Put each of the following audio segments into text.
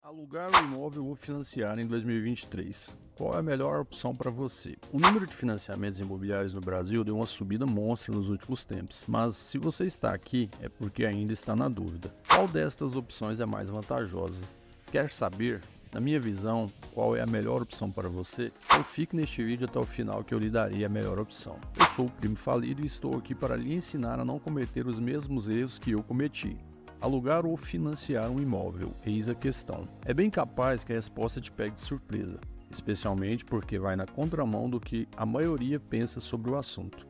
Alugar um imóvel ou financiar em 2023. Qual é a melhor opção para você? O número de financiamentos imobiliários no Brasil deu uma subida monstra nos últimos tempos, mas se você está aqui é porque ainda está na dúvida. Qual destas opções é mais vantajosa? Quer saber? Na minha visão, qual é a melhor opção para você? Então fique neste vídeo até o final que eu lhe darei a melhor opção. Eu sou o Primo Falido e estou aqui para lhe ensinar a não cometer os mesmos erros que eu cometi. Alugar ou financiar um imóvel? Eis a questão. É bem capaz que a resposta te pegue de surpresa, especialmente porque vai na contramão do que a maioria pensa sobre o assunto.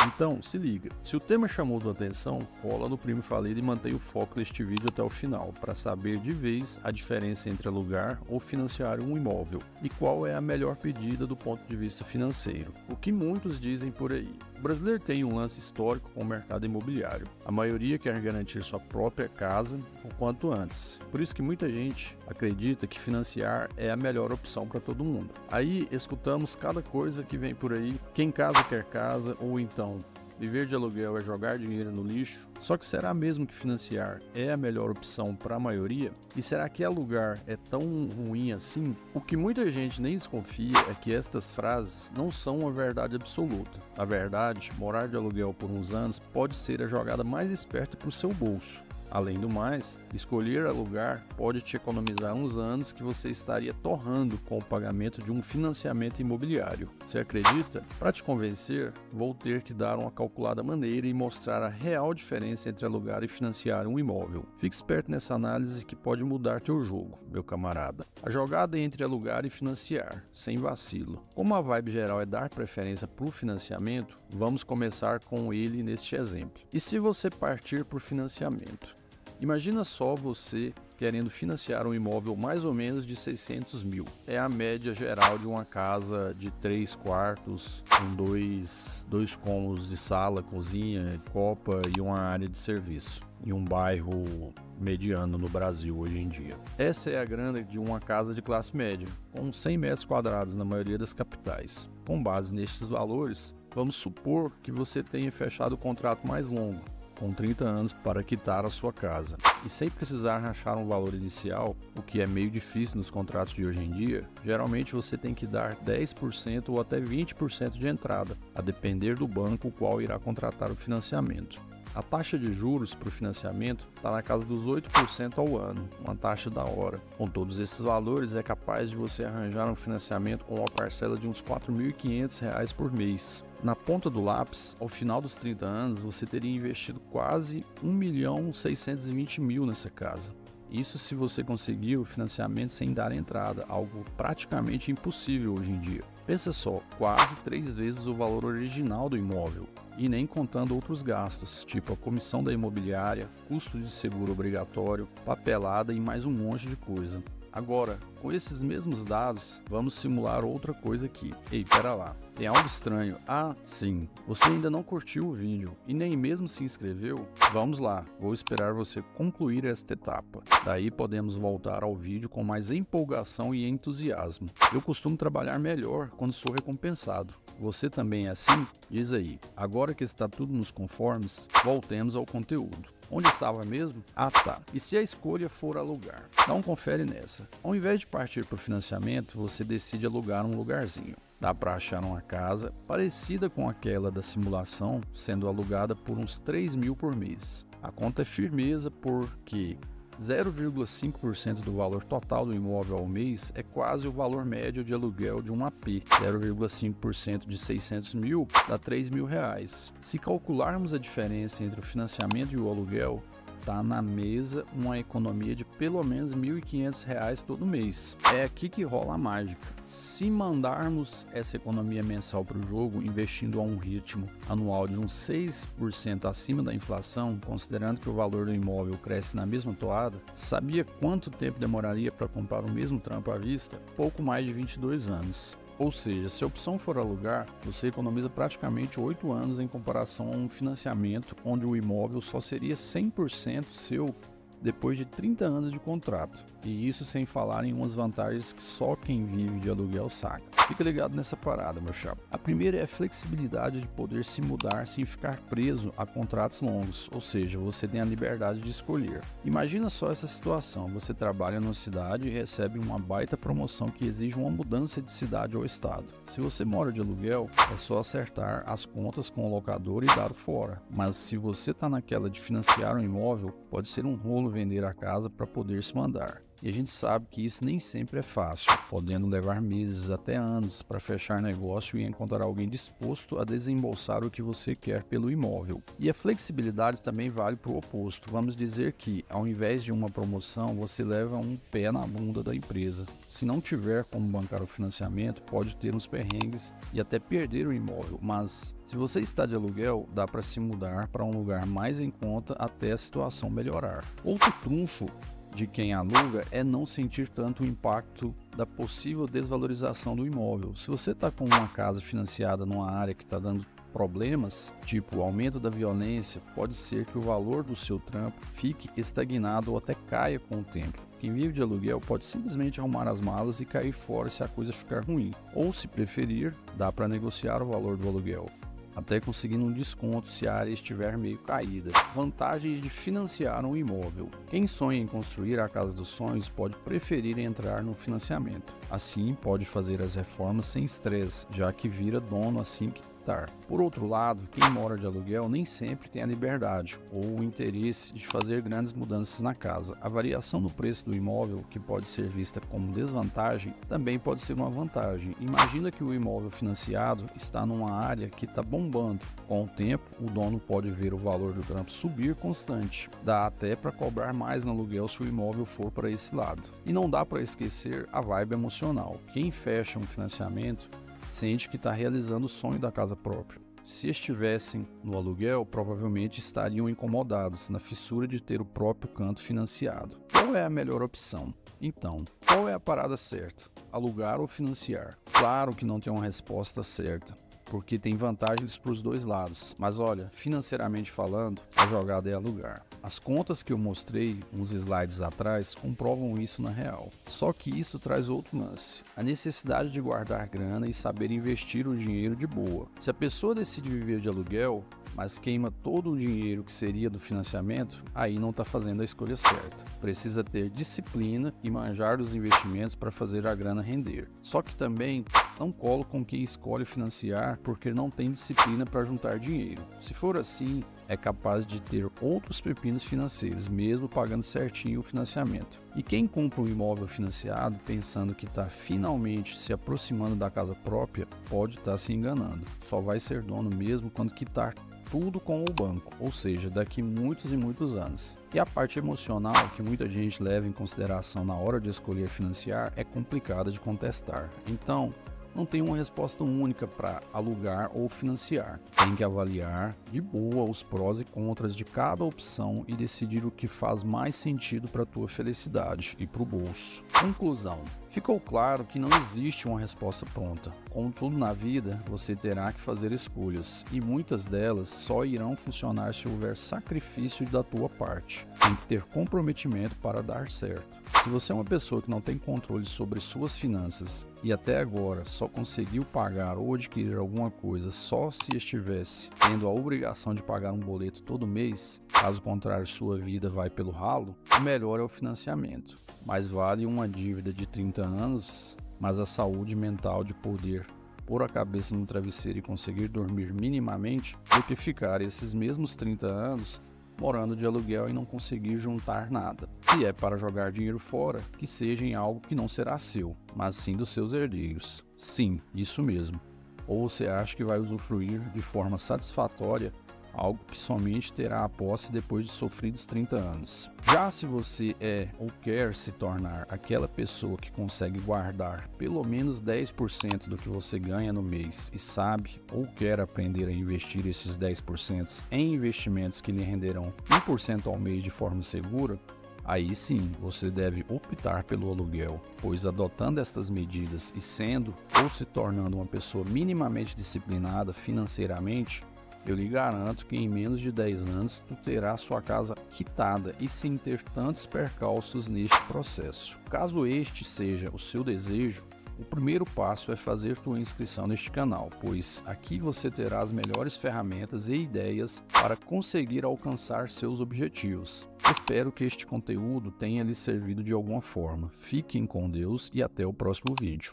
Então, se liga. Se o tema chamou tua atenção, cola no Primo Falido e mantenha o foco deste vídeo até o final, para saber de vez a diferença entre alugar ou financiar um imóvel e qual é a melhor pedida do ponto de vista financeiro. O que muitos dizem por aí. O brasileiro tem um lance histórico com o mercado imobiliário. A maioria quer garantir sua própria casa o quanto antes. Por isso que muita gente acredita que financiar é a melhor opção para todo mundo. Aí escutamos cada coisa que vem por aí. Quem casa quer casa, ou então viver de aluguel é jogar dinheiro no lixo. Só que será mesmo que financiar é a melhor opção para a maioria? E será que alugar é tão ruim assim? O que muita gente nem desconfia é que estas frases não são uma verdade absoluta. Na verdade, morar de aluguel por uns anos pode ser a jogada mais esperta para o seu bolso. Além do mais, escolher alugar pode te economizar uns anos que você estaria torrando com o pagamento de um financiamento imobiliário. Você acredita? Para te convencer, vou ter que dar uma calculada maneira e mostrar a real diferença entre alugar e financiar um imóvel. Fique esperto nessa análise que pode mudar teu jogo, meu camarada. A jogada é entre alugar e financiar, sem vacilo. Como a vibe geral é dar preferência para o financiamento, vamos começar com ele neste exemplo. E se você partir por financiamento? Imagina só você querendo financiar um imóvel mais ou menos de 600 mil. É a média geral de uma casa de 3 quartos, com dois cômodos de sala, cozinha, copa e uma área de serviço, em um bairro mediano no Brasil hoje em dia. Essa é a grana de uma casa de classe média, com 100 metros quadrados na maioria das capitais. Com base nestes valores, vamos supor que você tenha fechado o contrato mais longo, com 30 anos para quitar a sua casa. E sem precisar rachar um valor inicial, o que é meio difícil nos contratos de hoje em dia, geralmente você tem que dar 10% ou até 20% de entrada, a depender do banco o qual irá contratar o financiamento. A taxa de juros para o financiamento está na casa dos 8% ao ano, uma taxa da hora. Com todos esses valores, é capaz de você arranjar um financiamento com uma parcela de uns R$ 4.500 por mês. Na ponta do lápis, ao final dos 30 anos, você teria investido quase R$ 1.620.000 nessa casa. Isso se você conseguir o financiamento sem dar entrada, algo praticamente impossível hoje em dia. Pensa só, quase 3 vezes o valor original do imóvel, e nem contando outros gastos, tipo a comissão da imobiliária, custo de seguro obrigatório, papelada e mais um monte de coisa. Agora, com esses mesmos dados, vamos simular outra coisa aqui. Ei, pera lá, tem algo estranho. Ah, sim, você ainda não curtiu o vídeo e nem mesmo se inscreveu? Vamos lá, vou esperar você concluir esta etapa. Daí podemos voltar ao vídeo com mais empolgação e entusiasmo. Eu costumo trabalhar melhor quando sou recompensado. Você também é assim? Diz aí. Agora que está tudo nos conformes, voltemos ao conteúdo. Onde estava mesmo? Ah tá, e se a escolha for alugar? Dá um confere nessa. Ao invés de partir para o financiamento, você decide alugar um lugarzinho. Dá para achar uma casa parecida com aquela da simulação, sendo alugada por uns 3 mil por mês. A conta é firmeza porque 0,5% do valor total do imóvel ao mês é quase o valor médio de aluguel de um AP. 0,5% de 600 mil dá R$ 3.000. Se calcularmos a diferença entre o financiamento e o aluguel, está na mesa uma economia de pelo menos R$ 1.500 todo mês. É aqui que rola a mágica. Se mandarmos essa economia mensal para o jogo, investindo a um ritmo anual de uns 6% acima da inflação, considerando que o valor do imóvel cresce na mesma toada, sabia quanto tempo demoraria para comprar o mesmo trampo à vista? Pouco mais de 22 anos. Ou seja, se a opção for alugar, você economiza praticamente 8 anos em comparação a um financiamento onde o imóvel só seria 100% seu depois de 30 anos de contrato. E isso sem falar em umas vantagens que só quem vive de aluguel saca. Fica ligado nessa parada, meu chapa. A primeira é a flexibilidade de poder se mudar sem ficar preso a contratos longos, ou seja, você tem a liberdade de escolher. Imagina só essa situação, você trabalha numa cidade e recebe uma baita promoção que exige uma mudança de cidade ou estado. Se você mora de aluguel, é só acertar as contas com o locador e dar o fora. Mas se você está naquela de financiar um imóvel, pode ser um rolo vender a casa para poder se mandar. E a gente sabe que isso nem sempre é fácil, podendo levar meses até anos para fechar negócio e encontrar alguém disposto a desembolsar o que você quer pelo imóvel. E a flexibilidade também vale para o oposto. Vamos dizer que, ao invés de uma promoção, você leva um pé na bunda da empresa. Se não tiver como bancar o financiamento, pode ter uns perrengues e até perder o imóvel, mas se você está de aluguel, dá para se mudar para um lugar mais em conta até a situação melhorar. Outro trunfo de quem aluga é não sentir tanto o impacto da possível desvalorização do imóvel. Se você está com uma casa financiada numa área que está dando problemas, tipo o aumento da violência, pode ser que o valor do seu trampo fique estagnado ou até caia com o tempo. Quem vive de aluguel pode simplesmente arrumar as malas e cair fora se a coisa ficar ruim. Ou, se preferir, dá para negociar o valor do aluguel, até conseguindo um desconto se a área estiver meio caída. Vantagens de financiar um imóvel. Quem sonha em construir a casa dos sonhos pode preferir entrar no financiamento. Assim, pode fazer as reformas sem estresse, já que vira dono assim que quitar. Por outro lado, quem mora de aluguel nem sempre tem a liberdade ou o interesse de fazer grandes mudanças na casa. A variação no preço do imóvel, que pode ser vista como desvantagem, também pode ser uma vantagem. Imagina que o imóvel financiado está numa área que está bombando. Com o tempo, o dono pode ver o valor do trampo subir constante. Dá até para cobrar mais no aluguel se o imóvel for para esse lado. E não dá para esquecer a vibe emocional. Quem fecha um financiamento sente que está realizando o sonho da casa própria. Se estivessem no aluguel, provavelmente estariam incomodados na fissura de ter o próprio canto financiado. Qual é a melhor opção? Então, qual é a parada certa? Alugar ou financiar? Claro que não tem uma resposta certa, porque tem vantagens para os dois lados. Mas olha, financeiramente falando, a jogada é alugar. As contas que eu mostrei uns slides atrás comprovam isso na real. Só que isso traz outro lance: a necessidade de guardar grana e saber investir o dinheiro de boa. Se a pessoa decide viver de aluguel, mas queima todo o dinheiro que seria do financiamento, aí não está fazendo a escolha certa. Precisa ter disciplina e manjar dos investimentos para fazer a grana render. Só que também não colo com quem escolhe financiar porque não tem disciplina para juntar dinheiro. Se for assim, é capaz de ter outros pepinos financeiros, mesmo pagando certinho o financiamento. E quem compra um imóvel financiado pensando que está finalmente se aproximando da casa própria, pode estar se enganando. Só vai ser dono mesmo quando quitar tudo com o banco, ou seja, daqui muitos e muitos anos. E a parte emocional que muita gente leva em consideração na hora de escolher financiar é complicada de contestar. Então, não tem uma resposta única para alugar ou financiar. Tem que avaliar de boa os prós e contras de cada opção e decidir o que faz mais sentido para a tua felicidade e para o bolso. Conclusão: ficou claro que não existe uma resposta pronta. Como tudo na vida, você terá que fazer escolhas, e muitas delas só irão funcionar se houver sacrifício da tua parte. Tem que ter comprometimento para dar certo. Se você é uma pessoa que não tem controle sobre suas finanças e até agora só conseguiu pagar ou adquirir alguma coisa só se estivesse tendo a obrigação de pagar um boleto todo mês, caso contrário sua vida vai pelo ralo, o melhor é o financiamento. Mais vale uma dívida de 30 anos, mas a saúde mental de poder pôr a cabeça no travesseiro e conseguir dormir minimamente, do que ficar esses mesmos 30 anos morando de aluguel e não conseguir juntar nada. Se é para jogar dinheiro fora, que seja em algo que não será seu, mas sim dos seus herdeiros. Sim, isso mesmo. Ou você acha que vai usufruir de forma satisfatória algo que somente terá a posse depois de sofridos 30 anos. Já se você é ou quer se tornar aquela pessoa que consegue guardar pelo menos 10% do que você ganha no mês e sabe ou quer aprender a investir esses 10% em investimentos que lhe renderão 1% ao mês de forma segura, aí sim você deve optar pelo aluguel, pois adotando estas medidas e sendo ou se tornando uma pessoa minimamente disciplinada financeiramente, Eu lhe garanto que em menos de 10 anos tu terá sua casa quitada e sem ter tantos percalços neste processo. Caso este seja o seu desejo, o primeiro passo é fazer tua inscrição neste canal, pois aqui você terá as melhores ferramentas e ideias para conseguir alcançar seus objetivos. Espero que este conteúdo tenha lhe servido de alguma forma. Fiquem com Deus e até o próximo vídeo.